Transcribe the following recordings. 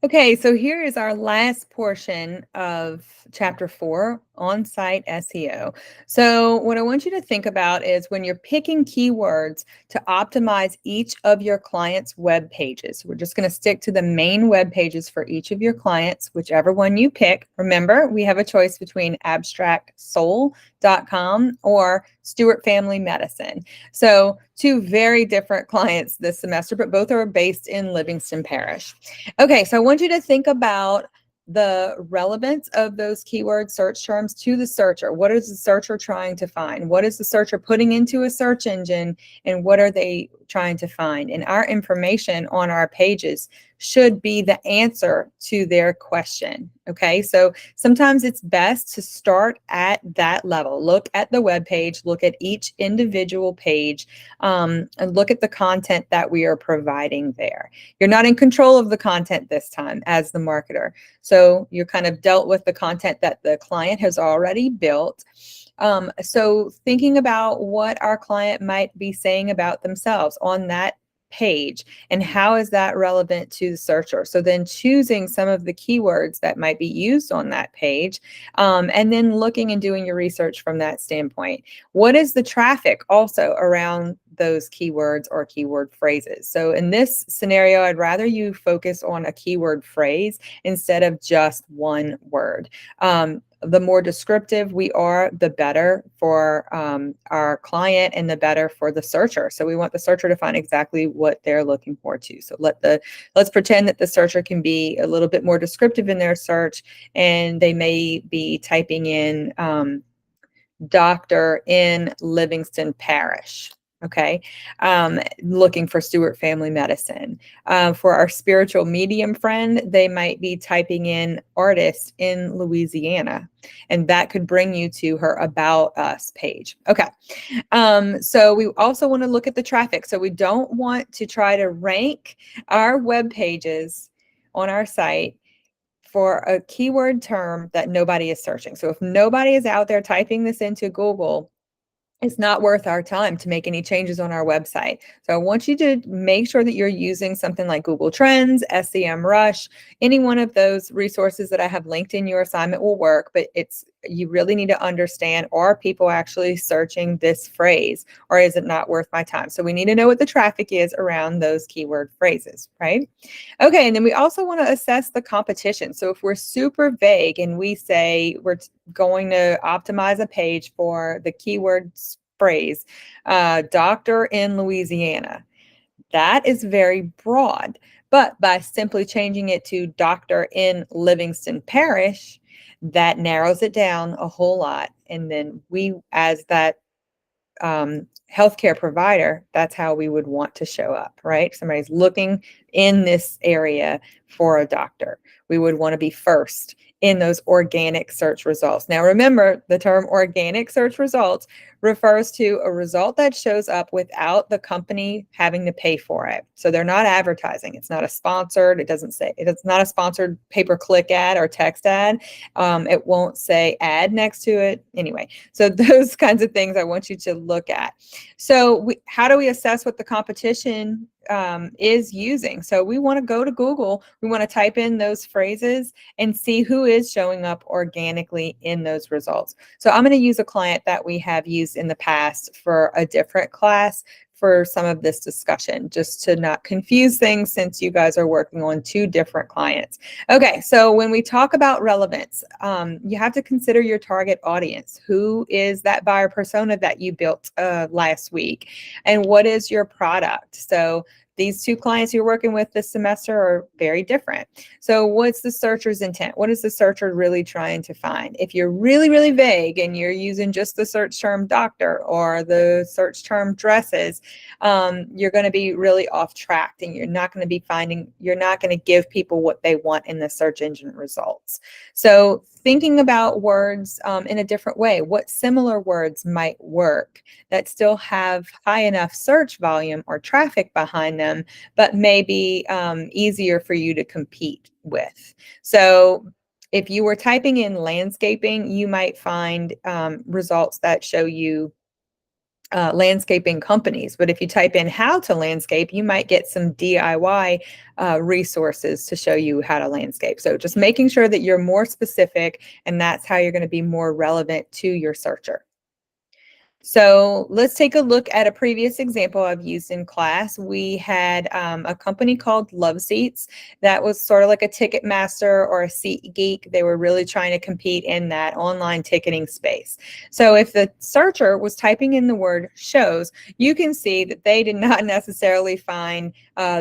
Okay, so here is our last portion of chapter 4, on-site SEO. So what I want you to think about is when you're picking keywords to optimize each of your clients' web pages. We're just going to stick to the main web pages for each of your clients, whichever one you pick. Remember, we have a choice between abstractsoul.com or Stewart Family Medicine. So two very different clients this semester, but both are based in Livingston Parish. Okay, so I want you to think about the relevance of those keyword search terms to the searcher. What is the searcher trying to find? What is the searcher putting into a search engine, and what are they trying to find? And our information on our pages should be the answer to their question. Okay, so sometimes it's best to start at that level. Look at the web page, look at each individual page, and look at the content that we are providing there. You're not in control of the content this time as the marketer. So you're kind of dealt with the content that the client has already built. So thinking about what our client might be saying about themselves on that page and how is that relevant to the searcher. So then choosing some of the keywords that might be used on that page, and then looking and doing your research from that standpoint. What is the traffic also around those keywords or keyword phrases? So in this scenario, I'd rather you focus on a keyword phrase instead of just one word. The more descriptive we are, the better for our client and the better for the searcher. So we want the searcher to find exactly what they're looking for too. So let's pretend that the searcher can be a little bit more descriptive in their search, and they may be typing in doctor in Livingston Parish. Okay, looking for Stewart Family Medicine. For our spiritual medium friend, they might be typing in artist in Louisiana, and that could bring you to her About Us page. Okay, so we also want to look at the traffic. So we don't want to try to rank our web pages on our site for a keyword term that nobody is searching. So if nobody is out there typing this into Google, it's not worth our time to make any changes on our website. So I want you to make sure that you're using something like Google Trends, SEMrush, any one of those resources that I have linked in your assignment will work, but you really need to understand, are people actually searching this phrase, or is it not worth my time? So we need to know what the traffic is around those keyword phrases, right? Okay, and then we also want to assess the competition. So if we're super vague and we say we're going to optimize a page for the keyword phrase, doctor in Louisiana, that is very broad. But by simply changing it to doctor in Livingston Parish, that narrows it down a whole lot. And then we, as that healthcare provider, that's how we would want to show up, right? Somebody's looking in this area for a doctor. We would want to be first in those organic search results. Now, remember, the term organic search results refers to a result that shows up without the company having to pay for it. So they're not advertising. It's not a sponsored. It's not a sponsored pay-per-click ad or text ad. It won't say ad next to it. Anyway, so those kinds of things I want you to look at. So how do we assess what the competition is using? So we want to go to Google. We want to type in those phrases and see who is showing up organically in those results. So I'm going to use a client that we have used in the past for a different class for some of this discussion, just to not confuse things since you guys are working on two different clients. Okay, so when we talk about relevance, you have to consider your target audience. Who is that buyer persona that you built last week? And what is your product? So these two clients you're working with this semester are very different. So what's the searcher's intent? What is the searcher really trying to find? If you're really, really vague and you're using just the search term doctor or the search term dresses, you're going to be really off track, and you're not going to give people what they want in the search engine results. So thinking about words in a different way, what similar words might work that still have high enough search volume or traffic behind them, but may be easier for you to compete with. So if you were typing in landscaping, you might find results that show you landscaping companies. But if you type in how to landscape, you might get some DIY resources to show you how to landscape. So just making sure that you're more specific, and that's how you're going to be more relevant to your searcher. So let's take a look at a previous example I've used in class. We had a company called Love Seats that was sort of like a Ticketmaster or a SeatGeek. They were really trying to compete in that online ticketing space. So if the searcher was typing in the word shows, you can see that they did not necessarily find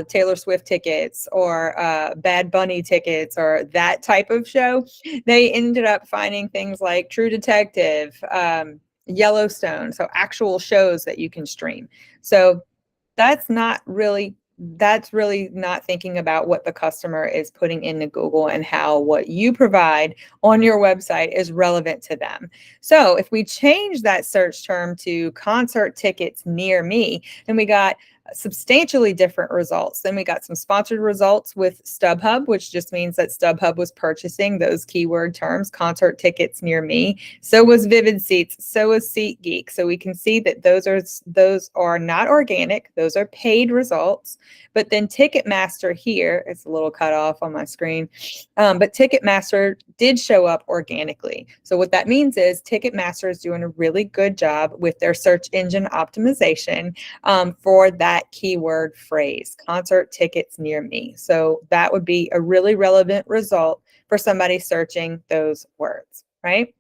Taylor Swift tickets or Bad Bunny tickets or that type of show. They ended up finding things like True Detective, Yellowstone, so actual shows that you can stream. So that's really not thinking about what the customer is putting into Google and how what you provide on your website is relevant to them. So if we change that search term to concert tickets near me, then we got substantially different results. Then we got some sponsored results with StubHub, which just means that StubHub was purchasing those keyword terms, concert tickets near me. So was Vivid Seats, so was SeatGeek. So we can see that those are not organic, those are paid results. But then Ticketmaster here, it's a little cut off on my screen, but Ticketmaster did show up organically. So what that means is Ticketmaster is doing a really good job with their search engine optimization for that keyword phrase, concert tickets near me. So that would be a really relevant result for somebody searching those words, right?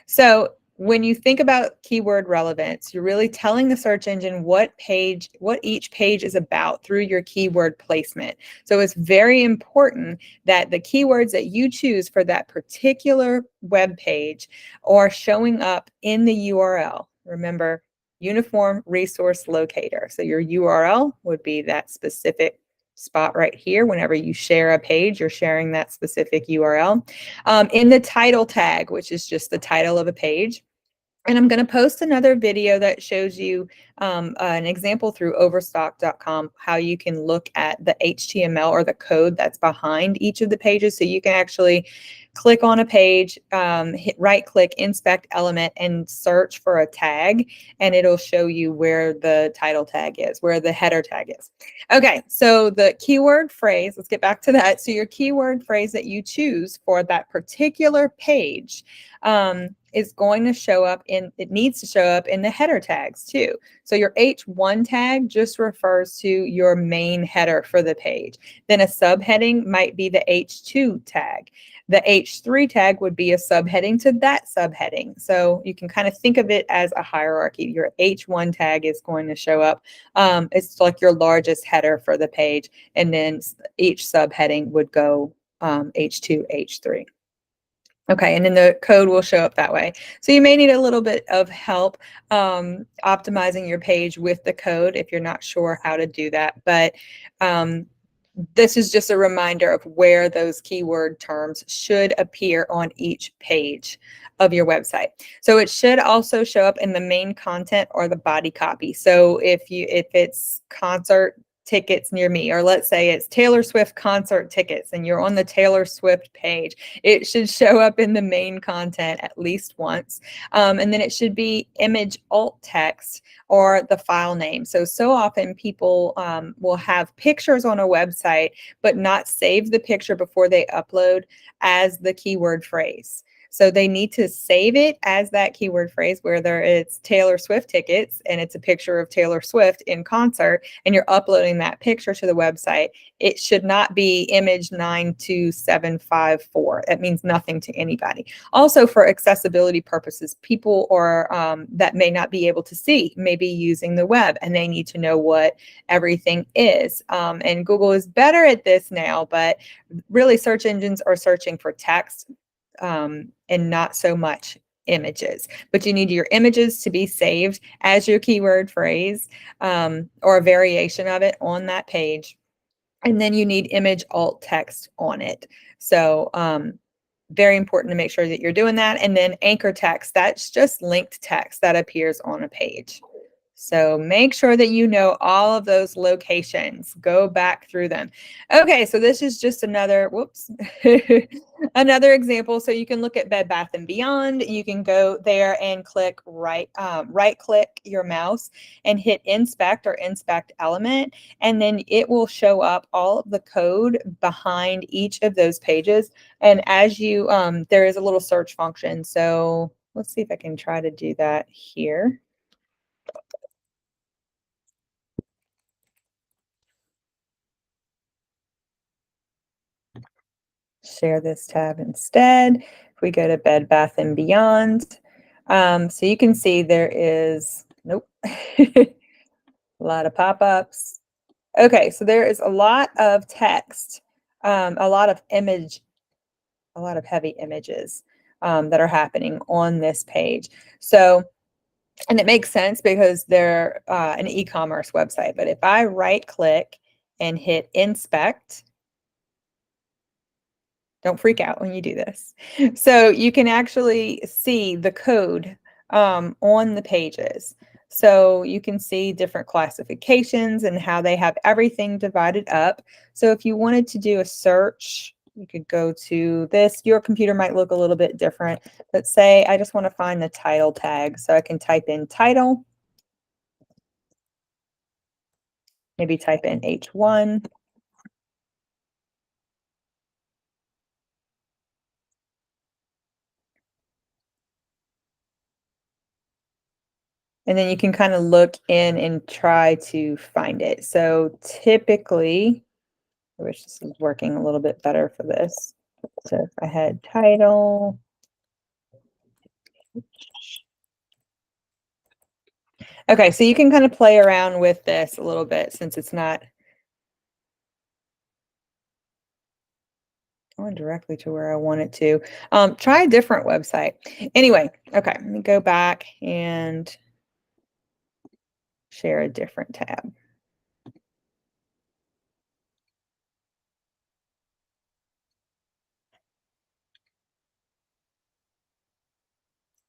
So when you think about keyword relevance, you're really telling the search engine what each page is about through your keyword placement. So it's very important that the keywords that you choose for that particular web page are showing up in the URL. Remember, Uniform Resource Locator. So your URL would be that specific spot right here. Whenever you share a page, you're sharing that specific URL. In the title tag, which is just the title of a page. And I'm going to post another video that shows you an example through overstock.com, how you can look at the HTML or the code that's behind each of the pages. So you can actually click on a page, hit right click, inspect element, and search for a tag, and it'll show you where the title tag is, where the header tag is. Okay, so the keyword phrase, let's get back to that. So your keyword phrase that you choose for that particular page is going to show up it needs to show up in the header tags too. So your H1 tag just refers to your main header for the page. Then a subheading might be the H2 tag. The H3 tag would be a subheading to that subheading. So you can kind of think of it as a hierarchy. Your H1 tag is going to show up. It's like your largest header for the page. And then each subheading would go H2, H3. Okay, and then the code will show up that way. So you may need a little bit of help optimizing your page with the code if you're not sure how to do that. But this is just a reminder of where those keyword terms should appear on each page of your website. So it should also show up in the main content or the body copy. So if it's concert tickets near me, or let's say it's Taylor Swift concert tickets and you're on the Taylor Swift page, it should show up in the main content at least once. And then it should be image alt text or the file name. So often people will have pictures on a website, but not save the picture before they upload as the keyword phrase. So they need to save it as that keyword phrase, whether it's Taylor Swift tickets and it's a picture of Taylor Swift in concert and you're uploading that picture to the website. It should not be image 92754. That means nothing to anybody. Also, for accessibility purposes, people that may not be able to see, may be using the web, and they need to know what everything is. And Google is better at this now, but really search engines are searching for text and not so much images. But you need your images to be saved as your keyword phrase or a variation of it on that page. And then you need image alt text on it. So very important to make sure that you're doing that. And then anchor text, that's just linked text that appears on a page. So make sure that you know all of those locations. Go back through them. Okay, so this is just another, whoops, another example. So you can look at Bed Bath and Beyond. You can go there and click right click your mouse and hit inspect or inspect element, and then it will show up all of the code behind each of those pages. And as you, there is a little search function. So let's see if I can try to do that here. Share this tab instead. If we go to Bed Bath and Beyond, so you can see there is, nope, a lot of pop-ups. Okay, so there is a lot of text, a lot of a lot of heavy images that are happening on this page. So, and it makes sense because they're an e-commerce website. But if I right click and hit inspect, don't freak out when you do this. So you can actually see the code on the pages. So you can see different classifications and how they have everything divided up. So if you wanted to do a search, you could go to this. Your computer might look a little bit different. Let's say I just want to find the title tag. So I can type in title, maybe type in H1. And then you can kind of look in and try to find it. So typically, I wish this was working a little bit better for this. So if I had title, okay, so you can kind of play around with this a little bit since it's not going directly to where I want it to. Try a different website. Anyway, okay, let me go back and share a different tab.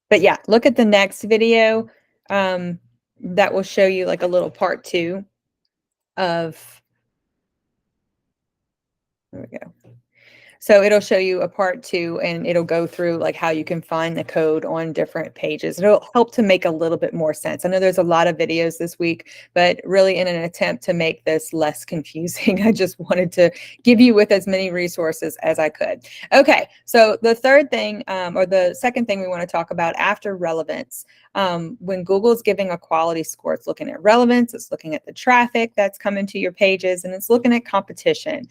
But yeah, look at the next video. That will show you like a little part 2 of, there we go. So it'll show you a part 2 and it'll go through like how you can find the code on different pages. It'll help to make a little bit more sense. I know there's a lot of videos this week, but really in an attempt to make this less confusing, I just wanted to give you with as many resources as I could. Okay, so the third thing, or the second thing we want to talk about after relevance, when Google's giving a quality score, it's looking at relevance, it's looking at the traffic that's coming to your pages, and it's looking at competition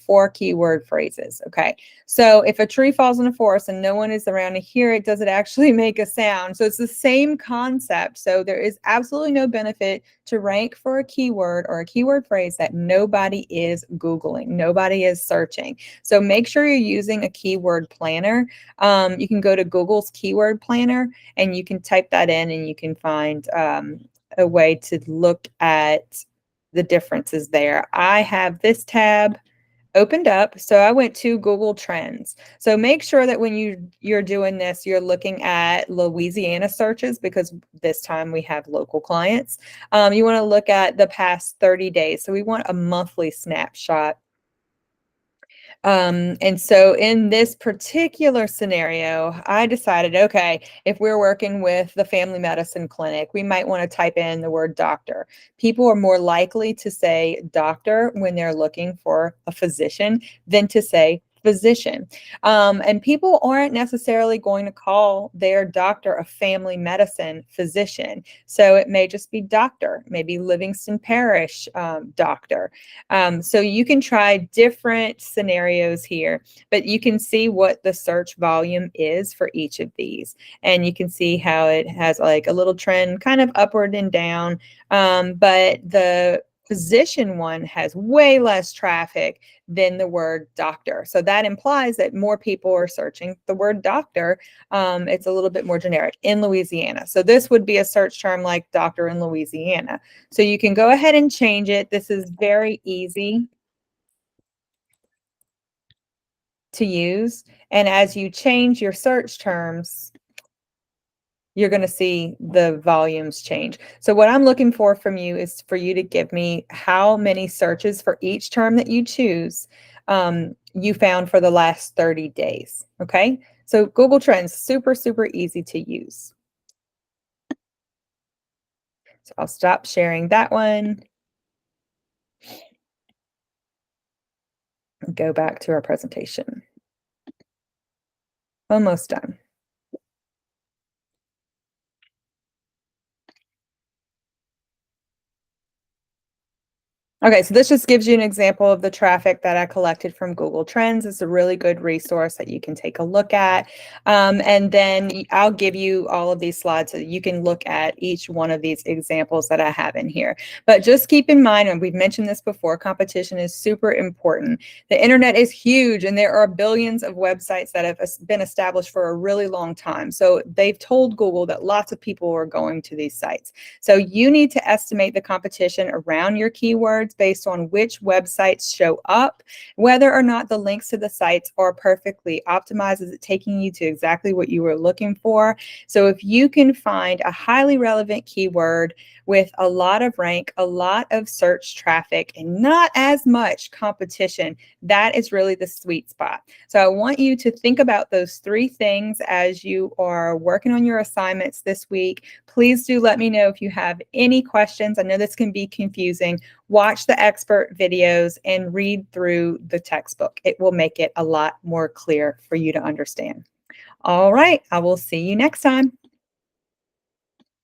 for keyword phrases. Okay, so if a tree falls in a forest and no one is around to hear it, does it actually make a sound? So it's the same concept. So there is absolutely no benefit to rank for a keyword or a keyword phrase that nobody is Googling, nobody is searching. So make sure you're using a keyword planner. You can go to Google's keyword planner and you can type that in and you can find a way to look at the differences there. I have this tab opened up. So I went to Google Trends. So make sure that when you're doing this, you're looking at Louisiana searches because this time we have local clients. You want to look at the past 30 days. So we want a monthly snapshot. And so in this particular scenario, I decided, okay, if we're working with the family medicine clinic, we might want to type in the word doctor. People are more likely to say doctor when they're looking for a physician than to say physician. And people aren't necessarily going to call their doctor a family medicine physician. So it may just be doctor, maybe Livingston Parish doctor. So you can try different scenarios here, but you can see what the search volume is for each of these. And you can see how it has like a little trend kind of upward and down. But the physician one has way less traffic than the word doctor. So that implies that more people are searching the word doctor. It's a little bit more generic in Louisiana. So this would be a search term like doctor in Louisiana. So you can go ahead and change it. This is very easy to use. And as you change your search terms, you're going to see the volumes change. So what I'm looking for from you is for you to give me how many searches for each term that you choose you found for the last 30 days. Okay. So Google Trends, super, super easy to use. So I'll stop sharing that one. Go back to our presentation. Almost done. Okay, so this just gives you an example of the traffic that I collected from Google Trends. It's a really good resource that you can take a look at. And then I'll give you all of these slides so that you can look at each one of these examples that I have in here. But just keep in mind, and we've mentioned this before, competition is super important. The internet is huge, and there are billions of websites that have been established for a really long time. So they've told Google that lots of people are going to these sites. So you need to estimate the competition around your keywords based on which websites show up, whether or not the links to the sites are perfectly optimized. Is it taking you to exactly what you were looking for? So if you can find a highly relevant keyword with a lot of rank, a lot of search traffic, and not as much competition, that is really the sweet spot. So I want you to think about those three things as you are working on your assignments this week. Please do let me know if you have any questions. I know this can be confusing. Watch the expert videos and read through the textbook. It will make it a lot more clear for you to understand. All right, I will see you next time.